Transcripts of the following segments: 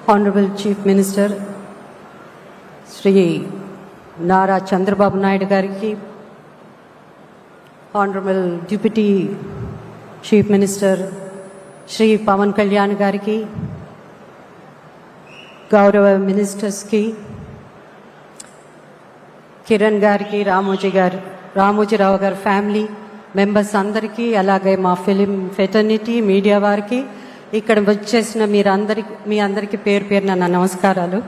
Honorable Chief Minister Shri Nara Chandrababu Naidu Gariki, Honorable Deputy Chief Minister Shri Pawan Kalyan Gariki, Gaurava Ministers ki, Kiran Gariki, Ramoji Rao Gar family members andariki, alage ma film fraternity media variki, ఇక్కడ వచ్చేసిన మీ అందరికీ పేరు పేరున నా నమస్కారాలు.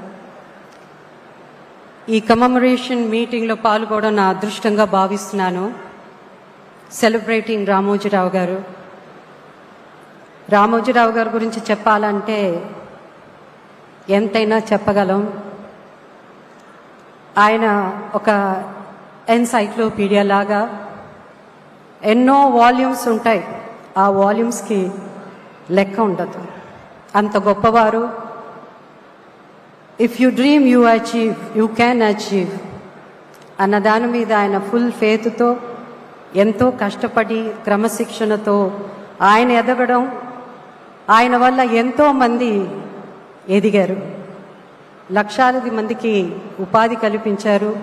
ఈ commemoration మీటింగ్లో పాల్గొనడం నా అదృష్టంగా భావిస్తున్నాను. సెలబ్రేటింగ్ రామోజీరావు గారు. రామోజీరావు గారి గురించి చెప్పాలంటే ఎంతైనా చెప్పగలం. ఆయన ఒక ఎన్సైక్లోపీడియా లాగా ఎన్నో వాల్యూమ్స్ ఉంటాయి. ఆ వాల్యూమ్స్కి లెక్క ఉండదు. అంత గొప్పవారు. If you dream you achieve, you can achieve అన్న దాని మీద ఆయన ఫుల్ ఫేత్తో ఎంతో కష్టపడి క్రమశిక్షణతో ఆయన ఎదగడం, ఆయన వల్ల ఎంతో మంది ఎదిగారు. లక్షలాది మందికి ఉపాధి కల్పించారు.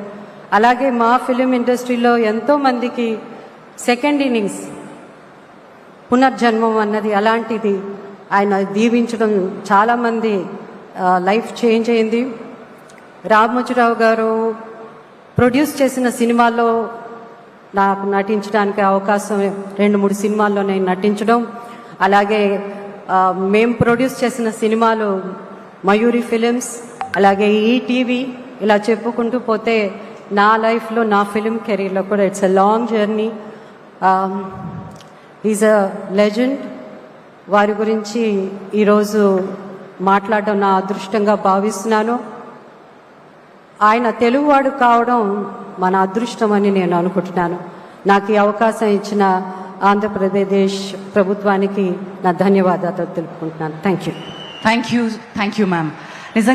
అలాగే మా ఫిలిం ఇండస్ట్రీలో ఎంతో మందికి సెకండ్ ఇన్నింగ్స్, పునర్జన్మం అన్నది అలాంటిది ఆయన దీవించడం చాలామంది లైఫ్ చేంజ్ అయింది. రామోజీరావు గారు ప్రొడ్యూస్ చేసిన సినిమాల్లో నాకు నటించడానికి అవకాశం 2-3 సినిమాల్లో నేను నటించడం, అలాగే మేము ప్రొడ్యూస్ చేసిన సినిమాలు మయూరి ఫిలిమ్స్, అలాగే ఈటీవీ, ఇలా చెప్పుకుంటూ పోతే నా లైఫ్లో నా ఫిలిం కెరీర్లో కూడా it's a long journey. Is a legend. వారి గురించి ఈరోజు మాట్లాడడం నా అదృష్టంగా భావిస్తున్నాను. ఆయన తెలుగువాడు కావడం మన అదృష్టం అని నేను అనుకుంటున్నాను. నాకు ఈ అవకాశం ఇచ్చిన ఆంధ్రప్రదేశ్ ప్రభుత్వానికి నా ధన్యవాదాలు తెలుపుకుంటున్నాను. Thank you. Thank you ma'am. నిజంగా